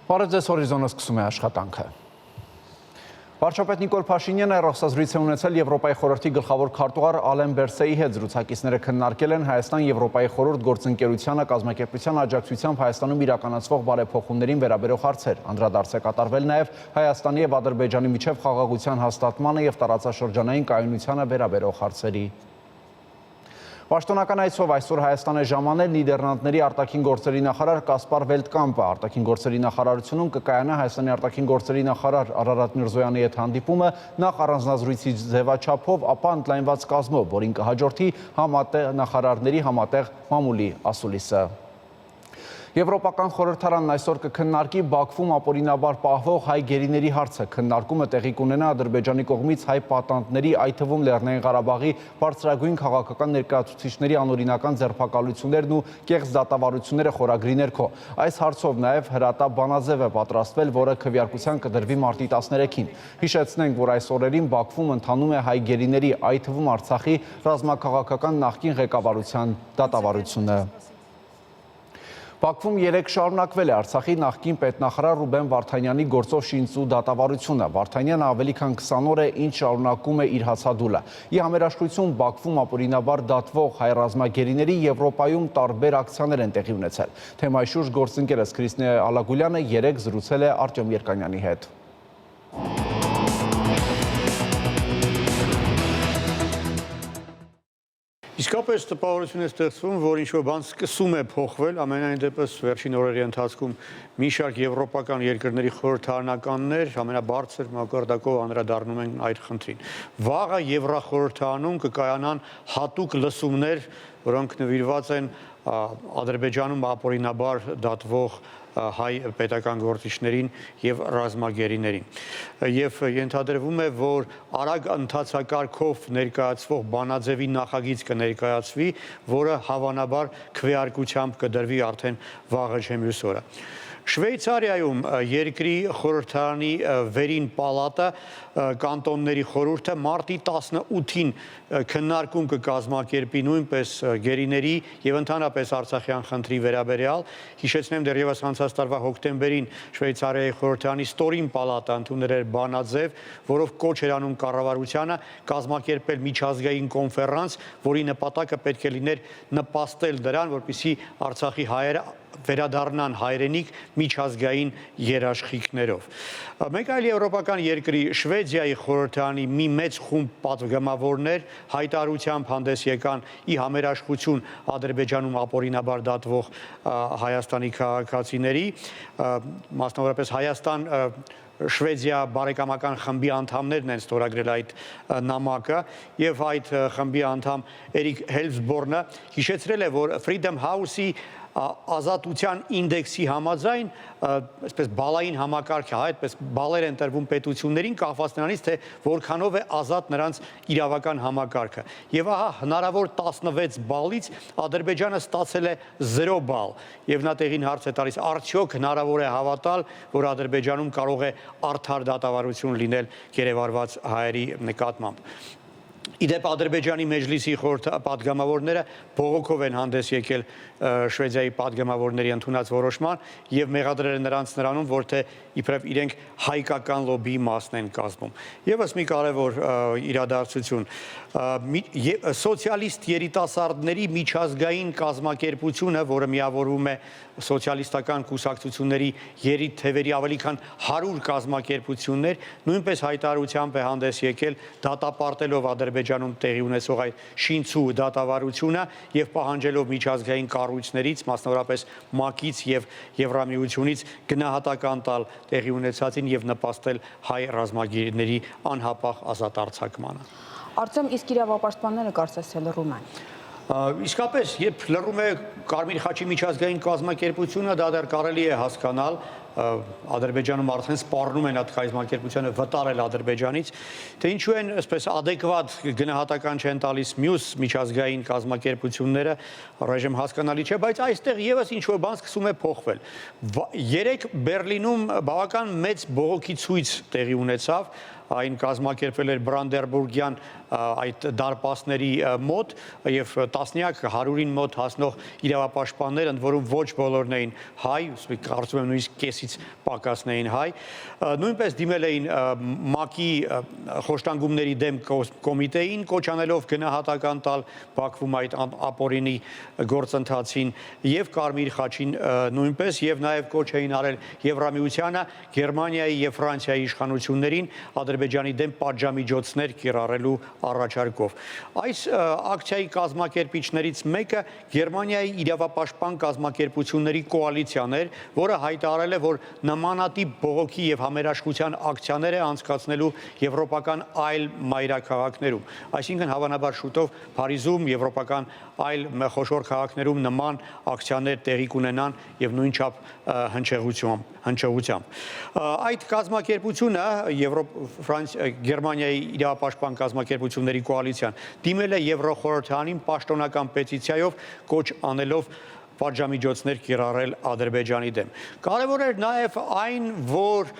Բարև ձեզ, Հորիզոնը սկսում է աշխատանքը։ Վարչապետ Նիկոլ Փաշինյանը հեռախոսազրույց է ունեցել Եվրոպայի խորհրդի գլխավոր քարտուղար Ալեն Բերսեի հետ։ Զրուցակիցները քննարկել են Հայաստան-Եվրոպայի խորհուրդ գործընկերությանը կազմակերպության աջակցությամբ Հայաստանում իրականացվող բարեփոխումներին վերաբերող հարցեր։ Անդրադարձ է կատարվել նաև Հայաստանի եւ Ադրբեջանի միջև խաղաղության հաստատմանը եւ տարածաշրջանային կայունությանը վերաբերող հարցերի։ Պաշտոնական այցով այսօր Հայաստան է ժամանել Նիդերլանդների արտաքին գործերի նախարար Կասպար Վելտկամպը։ Արտաքին գործերի նախարարությունում կկայանա Հայաստանի արտաքին գործերի նախարար Արարատ Միրզոյանի հետ հանդիպումը նախ առանձնազրույցի ձևաչափով, ապա ընդլայնված կազմով, որին կհաջորդի նախարարների համատեղ մամուլի ասուլիսը։ Եվրոպական խորհրդարանն այսօր կքննարկի Բաքվում ապօրինաբար պահվող հայ գերիների հարցը։ Քննարկումը տեղի կունենա Ադրբեջանի կողմից հայ պատանդների, այդ թվում Լեռնային Ղարաբաղի բարձրագույն քաղաքական ներկայացուցիչների անօրինական ձերբակալություններն ու կեղծ դատավարությունները խորագրի ներքո։ Այս հարցով նաև Հրատա Բանաձև է պատրաստվել, որը քվեարկության կդրվի մարտի 13-ին։ Հիշեցնենք, որ այս օրերին Բաքվում ընթանում է հայ գերիների, այդ թվում Արցախի ռազմաքաղաքական նախկին ղեկավարության դատավարությունը։ Բաքվում 3 շարունակվել է Արցախի նախկին պետնախարար Ռուբեն Վարդանյանի գործով շինծու դատավարությունը։ Վարդանյանը ավելի քան 20 օր է ինչ շարունակում է իր հացադուլը։ Ի համերաշխություն Բաքվում ապօրինաբար դատվող հայ ռազմագերիների Եվրոպայում տարբեր ակցիաներ են տեղի ունեցել։ Թեմայի շուրջ գործընկերս Քրիստինե Ալագուլյանը 3 զրուցել է Արտյոմ Երկանյանի հետ։ Իսկապես տպավորություն է ստեղծվում, որ ինչ-որ բան սկսում է փոխվել, ամենայն դեպս վերջին օրերի ընթացքում մի շարք եվրոպական երկրների խորհրդարանականներ ամենաբարձր մակարդակով անդրադառնում են այդ խնդրին։ Վաղը Եվրախորհրդարանում կկայանան հատուկ լսումներ, որոնք նվիրված են Ադրբեջանում ապօրինաբար դատվող հայ պետական գործիչներին եւ ռազմագերիներին։ Եվ ենթադրվում է, որ արագ ընթացակարգով ներկայացվող Բանաձևի նախագիծ կներկայացվի, որը հավանաբար քվեարկությամբ կդրվի արդեն վաղը մյուս օրը։ Շվեյցարիայում երկրի խորհրդարանի վերին պալատը կանտոնների խորհուրդը մարտի 18-ին քննարկում կկազմակերպի նույնպես գերիների եւ ընդհանրապես Արցախյան խնդրի վերաբերյալ։ Հիշեցնեմ, դեռևս անցած տարվա հոկտեմբերին Շվեյցարիայի խորհրդարանի ստորին պալատը ընդունել էր բանաձև, որով կոչ էր անում կառավարությանը կազմակերպել միջազգային կոնֆերանս, որի նպատակը պետք է լիներ նպաստել դրան, որպեսզի Արցախի հայերը վերադառնան հայրենիք միջազգային երաշխիքներով։ Մեկ այլ եվրոպական երկրի Շվեդիայի խորհրդարանի մի մեծ խումբ պատգամավորներ հայտարարությամբ հանդես եկան ի համերաշխություն Ադրբեջանում ապօրինաբար դատվող Հայաստանի քաղաքացիների, մասնավորապես Հայաստան Շվեդիա բարեկամական խմբի անդամներն են ստորագրել այդ նամակը եւ այդ խմբի անդամ Էրիկ Հելսբորնը հիշեցրել է, որ Freedom House-ի ազատության ինդեքսի համաձայն, այսպես բալային համակարգ է, այդպես բալեր են տրվում պետություններին կախված նրանից, թե որքանով է ազատ նրանց իրավական համակարգը։ Եվ ահա հնարավոր 16 բալից Ադրբեջանը ստացել է 0 բալ։ Եվ նա տեղին հարց է տալիս, արդյոք հնարավոր է հավատալ, որ Ադրբեջանում կարող է արդար դատավարություն լինել գերեվարված հայերի նկատմամբ։ Իդեպ Ադրբեջանի մեջլիսի պատգամավորները բողոքով են հանդես եկել Շվեդիայի պատգամավորների ընդունած որոշման եւ մեղադրել են նրանց նրանում, որ թե իբրև իրենք հայկական լոբիի մասն են կազմում։ Եվս մի կարևոր իրադարձություն, սոցիալիստ երիտասարդների միջազգային կազմակերպությունը, որը միավորում է սոցիալիստական կուսակցությունների երիտ թևերի ավելի քան 100 կազմակերպություններ, նույնպես հայտարարությամբ է հանդես եկել դատապարտելով Ադրբեջանում տեղի ունեցող այդ շինծու դատավարությունը եւ պահանջելով միջազգային կառույցներից, մասնավորապես ՄԱԿ-ից եւ Եվրամիությունից գնահատական տալ տեղի ունեցածին եւ նպաստել հայ ռազմագերիների անհապաղ ազատ արձակմանը։ Արտեմ, իսկ իրավապաշտպանները կարծես թե լռում են։ Իսկապես, երբ լռում է Կարմիր խաչի միջազգային կազմակերպությունը, դա դեռ կարելի է հասկանալ, Ադրբեջանում արդեն սպառնում են այդ կազմակերպությանը վտարել Ադրբեջանից, թե ինչու են այսպես adekvat գնահատական չեն տալիս մյուս միջազգային կազմակերպությունները, ռեժիմ հասկանալի չէ, բայց այստեղ եւս ինչ-որ բան սկսում է փոխվել։ Երեք Բերլինում բավական մեծ բողոքի ցույց տեղի ունեցավ, այն կազմակերպվել էր Բրանդերբուրգյան այդ դարպասների մոտ եւ տասնյակ 100-ին մոտ հասնող իրավապաշտպաններ, ընդ որում ոչ բոլորն էին հայ, կարծում եմ նույնիսկ կեսից 1%-ից պակասն էին հայ։ Նույնպես դիմել էին ՄԱԿ-ի խոշտանգումների դեմ կոմիտեին, կոչ անելով գնահատական տալ Բաքվում այդ ապօրինի գործընթացին եւ Կարմիր խաչին նույնպես եւ նաեւ կոչ էին արել Եվրամիությանը, Գերմանիայի եւ Ֆրանսիայի իշխանություններին Ադրբեջանի դեմ պատժամիջոցներ կիրառելու առաջարկով։ Այս ակցիայի կազմակերպիչներից մեկը Գերմանիայի իրավապաշտպան կազմակերպությունների կոալիցիան էր, որը հայտարարել է, որ նմանատիպ բողոքի եւ համերաշխության ակցիաներ է անցկացնելու եվրոպական այլ մայրաքաղաքներում։ Այսինքն հավանաբար շուտով Փարիզում, եվրոպական այլ խոշոր քաղաքներում նման ակցիաներ տեղի կունենան եւ նույնչափ հնչեղությամբ։ Այդ կազմակերպությունը Գերմանիայի իրավապաշտպան կազմակերպությունների կոալիցիան դիմել է Եվրոխորհրդանին պաշտոնական պետիցիայով կոչ անելով պատժամիջոցներ կիրառել Ադրբեջանի դեմ։ Կարևոր էր նաև այն, որ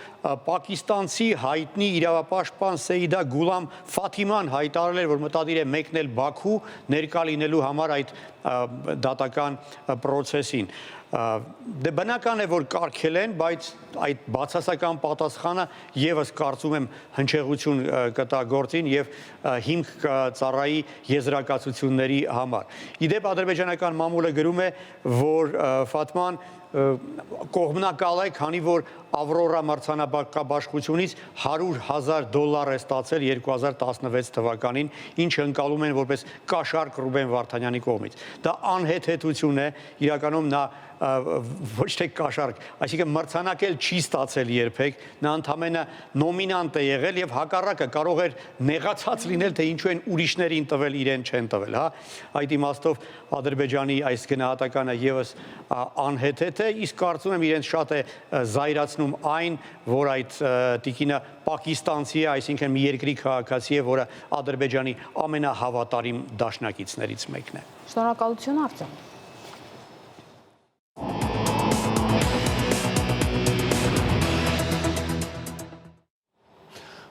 պակիստանցի հայտնի իրավապաշտպան Սեյիդա Գուլամ Ֆաթիման հայտարարել էր, որ մտադիր է մեկնել Բաքու ներկա լինելու համար այդ դատական պրոցեսին։ Դե բնական է, որ կարգել են, բայց այդ բացասական պատասխանը եւս կարծում եմ հնչեղություն կտա գործին եւ հիմք կծառայի եզրակացությունների համար։ Իդեպ ադրբեջանական մամուլը գրում է, որ Ֆաթման կողմնակալ է, քանի որ Ավրորա մրցանակաբաշխությունից $100,000 է ստացել 2016 թվականին, ինչը ընկալում են որպես կաշառք Ռուբեն Վարդանյանի կողմից։ Դա անհեթեթություն է, իրականում նա ոչ թե կաշառք, այսինքն մրցանակ էլ չի ստացել երբեք, նա ընդամենը նոմինանտ է եղել եւ հակառակը կարող էր նեղացած լինել, թե ինչու են ուրիշներին տվել, իրեն չեն տվել, հա։ Այդ իմաստով Ադրբեջանի այս գնահատականը եւս անհեթեթ է, իսկ կարծում եմ իրենց շատ է զայրացնում այն, որ այդ տիկինը պակիստանցի է, այսինքն մի երկրի քաղաքացի է, որը Ադրբեջանի ամենահավատարիմ դաշնակիցներից մեկն է։ Շնորհակալություն Արտեմ։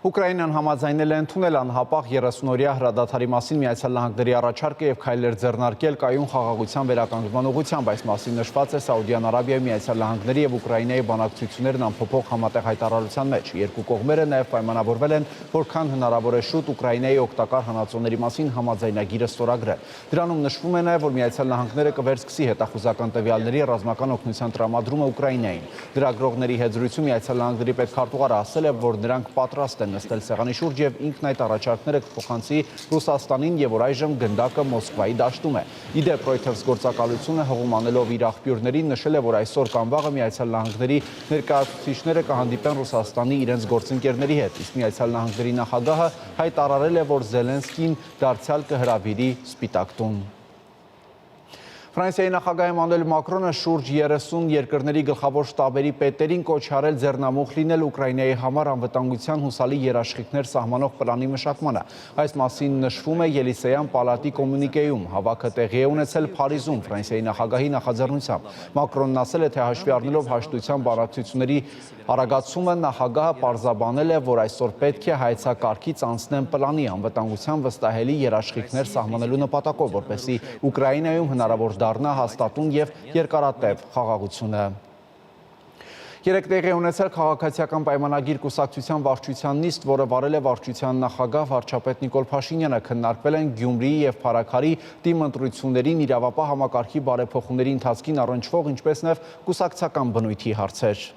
Ուկրաինան համաձայնել է ընդունել անհապաղ 30-օրյա հրադադարի մասին Միացյալ Նահանգների առաջարկը եւ քայլեր ձեռնարկել կայուն խաղաղության վերականգնման ուղղությամբ։ Այս մասին նշված է Սաուդյան Արաբիայի, Միացյալ Նահանգների եւ Ուկրաինայի բանակցություններն ամփոփող համատեղ հայտարարության մեջ։ Երկու կողմերը նաեւ պայմանավորվել են, որքան հնարավոր է շուտ Ուկրաինայի օգտակար հանածոների մասին համաձայնագիրը ստորագրել։ Դրանում նշվում է նաեւ, որ Միացյալ Նահանգները կվերսկսի հետախուզական տվյալների ռազմական օգնության տրամադրումը Ուկրաինային։ Լրագրողների հետ զրույցում Միացյալ Նահանգների պետքարտուղարը ասել է, որ նրանք պատրաստ են նստել սեղանի շուրջ եւ ինքն այդ առաջարկները կփոխանցի Ռուսաստանին եւ որ այժմ գնդակը Մոսկվայի դաշտում է։ Իդեպ Reuters գործակալությունը հողում անելով իր աղբյուրներին նշել է, որ այսօր կամ վաղը Միացյալ Նահանգների ներկայացուցիչները կհանդիպեն Ռուսաստանի իրենց գործընկերների հետ, իսկ Միացյալ Նահանգների նախագահը հայտարարել է, որ Զելենսկին դարձյալ կհրավիրի Սպիտակ տուն։ Ֆրանսիայի նախագահ Էմանուել Մակրոնը շուրջ 30 երկրների գլխավոր շտաբերի պետերին կոչ արել ձեռնամուխ լինել Ուկրաինայի համար անվտանգության հուսալի երաշխիքներ սահմանող պլանի մշակմանը։ Այս մասին նշվում է Ելիսեյան պալատի կոմունիկեում։ Հավաքը տեղի է ունեցել Փարիզում Ֆրանսիայի նախագահի նախաձեռնությամբ։ Մակրոնն ասել է, թե հաշվի առնելով հաշտության բանակցությունների արագացումը, նախագահը պարզաբանել է, որ այսօր պետք է հայեցակարգից անցնեն պլանի անվտանգության վստահելի երաշխիքներ սահմանելու նպատակով, որպեսզի Ուկրաինայում հնարավոր դառնա հաստատուն եւ երկարատև խաղաղությունը։ Երեկ տեղի ունեցել քաղաքացիական պայմանագիր կուսակցության վարչության նիստ, որը վարել է վարչության նախագահ վարչապետ Նիկոլ Փաշինյանը, քննարկվել են Գյումրիի եւ Փարաքարի թիմ ընտրություններին իրավապահ համակարգի բարեփոխումների ընթացքին առնչվող, ինչպես նաեւ կուսակցական բնույթի հարցեր։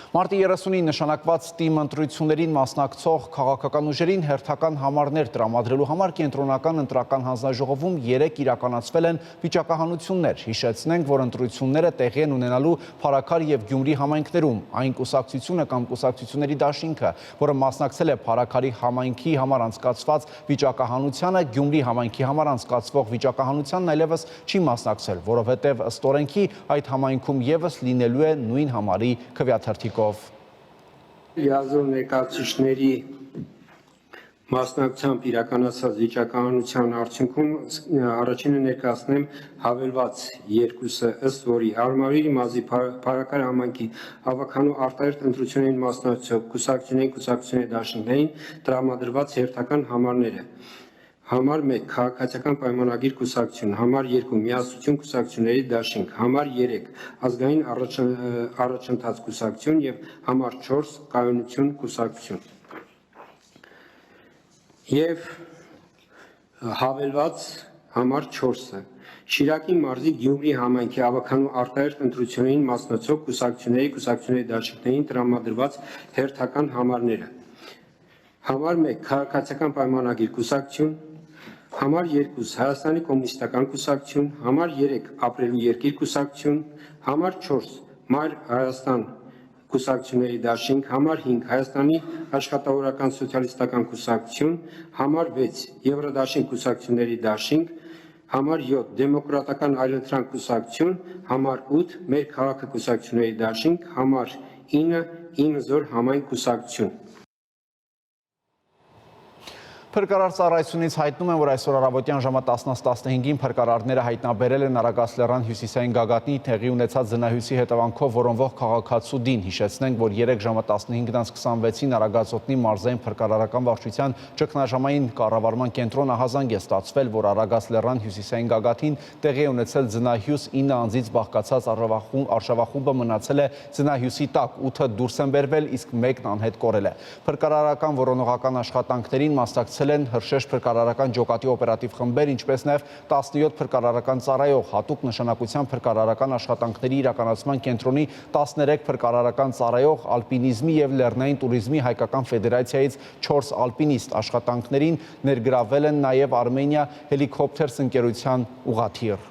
Մարտի 30-ին նշանակված թիմ ընտրություններին մասնակցող քաղաքական ուժերին հերթական համարներ տրամադրելու համար կենտրոնական ընտրական հանձնաժողովում 3 իրականացվել են վիճակահանություններ։ Հիշեցնենք, որ ընտրությունները տեղի են ունենալու Փարաքար եւ Գյումրի համայնքներում։ Այն կուսակցությունը կամ կուսակցությունների դաշինքը, որը մասնակցել է Փարաքարի համայնքի համար անցկացված վիճակահանությանը, Գյումրի համայնքի համար անցկացվող վիճակահանությանն այլևս չի մասնակցել, որովհետև ըստ օրենքի այդ համայնքում եւս լինելու է նույն համարի քվեաթերթիկ։ Երազող ներկայացուցիչների մասնակցությամբ իրականացած վիճակահանության արդյունքում առաջինը ներկայացնեմ հավելված երկուսը, ըստ որի Արմավիրի մարզի Փարաքար համայնքի հավաքանու արտահերթ ընտրություններին մասնակցող կուսակցությունների դաշինքներին տրամադրված հերթական համարները Համար 1 քաղաքացիական պայմանագիր կուսակցություն, համար 2 միասնություն կուսակցությունների դաշինք, համար 3 ազգային առաջընթաց կուսակցություն եւ համար 4 կայունություն կուսակցություն։ Եվ հավելված համար 4-ը Շիրակի մարզի Գյումրի համայնքի ավականու արտահերթ ընտրություններին մասնակցող կուսակցությունների դաշինքներին տրամադրված հերթական համարները։ Համար 1 քաղաքացիական պայմանագիր կուսակցություն, համար 2 Հայաստանի կոմունիստական կուսակցություն, համար 3 ապրելու երկիր կուսակցություն, համար 4 Մայր Հայաստան կուսակցությունների դաշինք, համար 5 Հայաստանի աշխատավորական սոցիալիստական կուսակցություն, համար 6 Եվրոդաշինք կուսակցությունների դաշինք, համար 7 դեմոկրատական այլընտրանք կուսակցություն, համար 8 մեր քաղաքը կուսակցությունների դաշինք, համար 9 ինզոր համայն կուսակցություն։ Փրկարար ծառայությունից հայտնում են, որ այսօր առավոտյան ժամը 10:15-ին փրկարարները հայտնաբերել են Արագած լեռան հյուսիսային գագաթնի տեղի ունեցած զնահյուսի հետևանքով որոնվող քաղաքացու դին։ Հիշեցնենք, որ 3 ժամը 15:26-ին Արագած օտնի մարզային փրկարարական վարչության ճգնաժամային կառավարման կենտրոն ահազանգ է ստացվել, որ Արագած լեռան հյուսիսային գագաթին տեղի է ունեցել զնահյուս 9 անձից բաղկացած արշավախումբը մնացել է զնահյուսի տակ, 8-ը դուրս են բերվել, իսկ 1-ն անհետ կորել է։ Փրկարարական որոնողական աշխատանքներին մասնակցել են Հրշեջ փրկարարական ջոկատի օպերատիվ խմբեր, ինչպես նաև 17 փրկարարական ծառայող, հատուկ նշանակության փրկարարական աշխատանքների իրականացման կենտրոնի 13 փրկարարական ծառայող, ալպինիզմի և լեռնային տուրիզմի հայկական ֆեդերացիայից 4 ալպինիստ։ Աշխատանքներին ներգրավել են նաև Armenia Helicopters ընկերության ուղղաթիռ։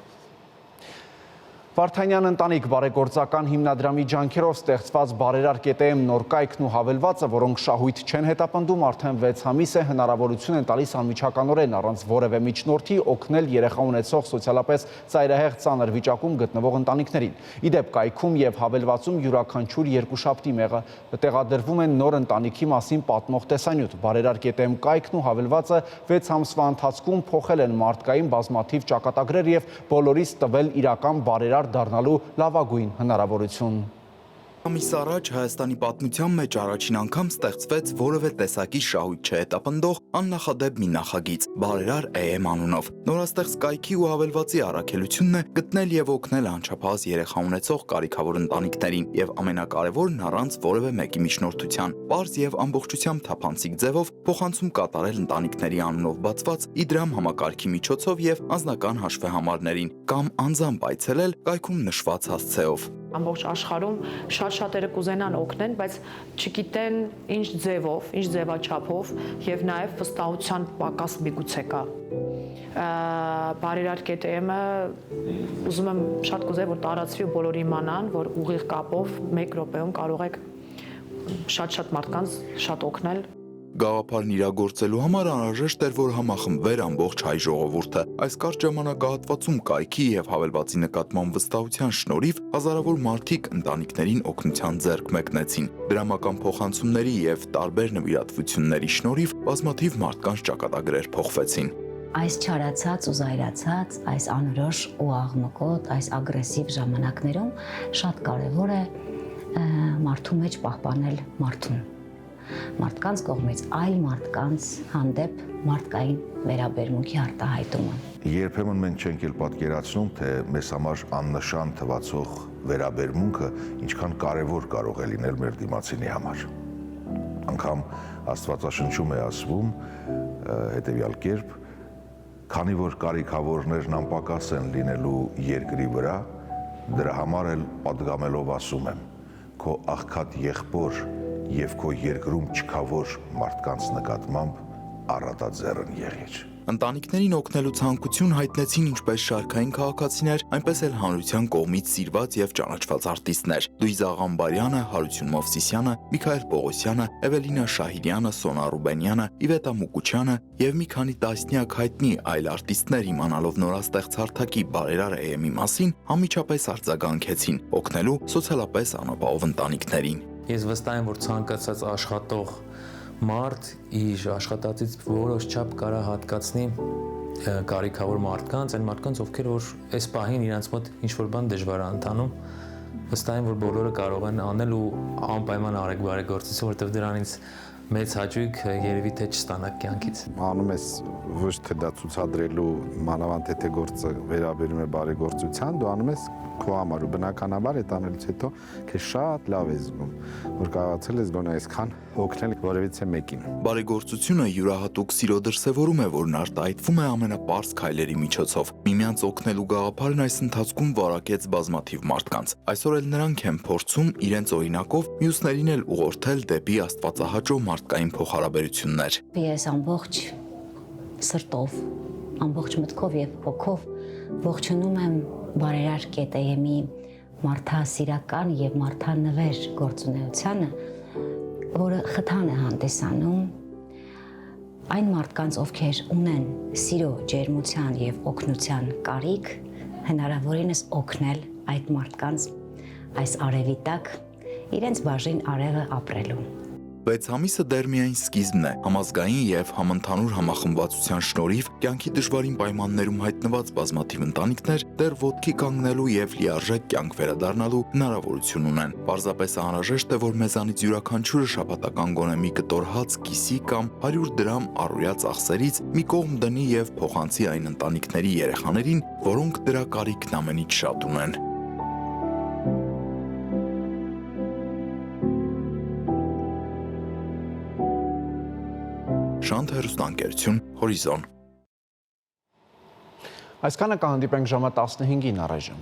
Վարդանյան ընտանիք բարեգործական հիմնադրամի ջանքերով ստեղծված բարերար կետեմ նոր կայքն ու հավելվածը, որոնք շահույթ չեն հետապնդում, արդեն 6 ամիս է հնարավորություն են տալիս անմիջականորեն առանց որևէ միջնորդի օգնել երեխա ունեցող սոցիալապես ծայրահեղ ծանր վիճակում գտնվող ընտանիքներին։ Իդեպ կայքում եւ հավելվածում յուրաքանչյուր երկուշաբթի մեղը տեղադրվում են նոր ընտանիքի մասին պատմող տեսանյութ։ Բարերար կետեմ կայքն ու հավելվածը 6 ամսվա ընթացքում փոխել են մարդկային բազմաթիվ ճակատագրեր եւ բոլորիս տվել իրական բարերար դառնալու լավագույն հնարավորություն։ Ամիս առաջ Հայաստանի պատմության մեջ առաջին անգամ ստեղծվեց որևէ տեսակի շահույթ չհետապնդող աննախադեպ մի նախագիծ՝ բարերար ԷՄ անունով։ Նորաստեղծ կայքի ու հավելվածի առաքելությունն է գտնել եւ օգնել անչափահաս երեխա ունեցող կարիքավոր ընտանիքներին եւ ամենակարևորն առանց որևէ մեկի միջնորդության, պարզ եւ ամբողջությամբ թափանցիկ ձևով փոխանցում կատարել ընտանիքների անունով բացված Իդրամ համակարգի միջոցով եւ անձնական հաշվեհամարներին կամ անձամբ այցելել կայքում նշված հասցեով։ Ամբողջ աշխարհում շատ-շատերը կուզենան օգնեն, բայց չգիտեն ինչ ձևով, ինչ ձևաչափով եւ նաեւ վստահության պակաս միգուցե կա։ Բարերար կետեմը ուզում եմ շատ կուզեի, որ տարածվի ու բոլորը իմանան, որ ուղիղ կապով 1 րոպեում կարող եք շատ մարդկանց շատ օգնել։ Գաղափարն իրագործելու համար անհրաժեշտ էր, որ համախմբվեր ամբողջ հայ ժողովուրդը։ Այս կարճ ժամանակահատվածում կայքի եւ հավելվածի նկատմամբ վստահության շնորհիվ հազարավոր մարդիկ ընտանիքներին օգնության ձեռք մեկնեցին։ Դրամական փոխանցումների եւ տարբեր նվիրատվությունների շնորհիվ բազմաթիվ մարդկանց ճակատագրեր փոխվեցին։ Այս չարացած ու զայրացած, այս անորոշ ու աղմկոտ, այս ագրեսիվ ժամանակներում շատ կարևոր է մարդու մեջ պահպանել մարդուն։ Մարդկանց կողմից այլ մարդկանց հանդեպ մարդկային վերաբերմունքի արտահայտումը։ Երբեմն մենք չենք էլ պատկերացնում, թե մեզ համար աննշան թվացող վերաբերմունքը ինչքան կարևոր կարող է լինել մեր դիմացինի համար։ Անգամ Աստվածաշնչում է ասվում հետևյալ կերպ. քանի որ կարիքավորներն անպակաս են լինելու երկրի վրա, դրա համար էլ պատգամելով ասում եմ, քո աղքատ եղբոր եւ քո երկրում չքավոր մարդկանց նկատմամբ առատաձեռն եղիր։ Ընտանիքներին օգնելու ցանկություն հայտնեցին ինչպես շարքային քաղաքացիներ, այնպես էլ հանրության կողմից սիրված եւ ճանաչված արտիստներ՝ Լուիզ Աղամբարյանը, Հարություն Մովսիսյանը, Միքայել Պողոսյանը, Էվելինա Շահիրյանը, Սոնա Ռուբենյանը, Իվետա Մուկուչյանը եւ մի քանի տասնյակ հայտնի այլ արտիստներ իմանալով նորաստեղծ հարթակի բարերար ԵՄ-ի մասին անմիջապես արձագանքեցին, օգնելու սոցիալապես անապահով ընտանիքներին։ Ես վստահ եմ, որ ցանկացած աշխատող մարդ իր աշխատածից որոշ չափ կարա հատկացնի կարիքավոր մարդկանց, այն մարդկանց, ովքեր որ այս պահին իրենց մոտ ինչ-որ բան դժվար է ընթանում, վստահ եմ, որ բոլորը կարող են անել ու անպայման արեք բարեգործություն, որովհետև դրանից մեծ հաճույք երևի թե չստանաք կյանքից։ Անում ես ոչ թե դա ցուցադրելու մանավանդ թե գործը վերաբերում է բարեգործության, դու անում ես քո համար ու բնականաբար այդ անելուց հետո քեզ շատ լավ ես զգում, որ կարողացել ես գոնե այսքան օգնել որևիցե մեկին։ Բարեգործությունը յուրահատուկ սիրո դրսևորում է, որն արտահայտվում է ամենապարզ քայլերի միջոցով։ Միմյանց օգնելու գաղափարն այս ընթացքում վարակեց բազմաթիվ մարդկանց։ Այսօր էլ նրանք են փորձում իրենց օրինակով մյուսներին էլ ուղղորդել դեպի աստվածահաճո մարդկային փոխհարաբերություններ։ Ես ամբողջ սրտով, ամբողջ մտքով եւ հոգով ողջունում եմ բարերար կետեյեմի մարդասիրական եւ մարդանվեր գործունեությանը, որը խթան է հանդիսանում այն մարդկանց, ովքեր ունեն սիրո, ջերմության եւ օգնության կարիք, հնարավորինս օգնել այդ մարդկանց այս արևի տակ իրենց բաժին արևը ապրելու։ 6 ամիսը դեռ միայն սկիզբն է։ Համազգային եւ համընդհանուր համախմբվածության շնորհիվ կյանքի դժվարին պայմաններում հայտնված բազմաթիվ ընտանիքներ դեռ ոտքի կանգնելու եւ լիարժեք կյանք վերադառնալու հնարավորություն ունեն։ Պարզապես անհրաժեշտ է, որ մեզանից յուրաքանչյուրը շաբաթական գոնե մի կտոր հաց, կիսի կամ 100 դրամ առօրյա ծախսերից մի կողմ դնի եւ փոխանցի այն ընտանիքների երեխաներին, որոնք դրա կարիքն ամենից շատ ունեն։ Շանթ հեռուստաընկերություն Հորիզոն։ Այսքանը կհանդիպենք ժամը 15-ին առայժմ։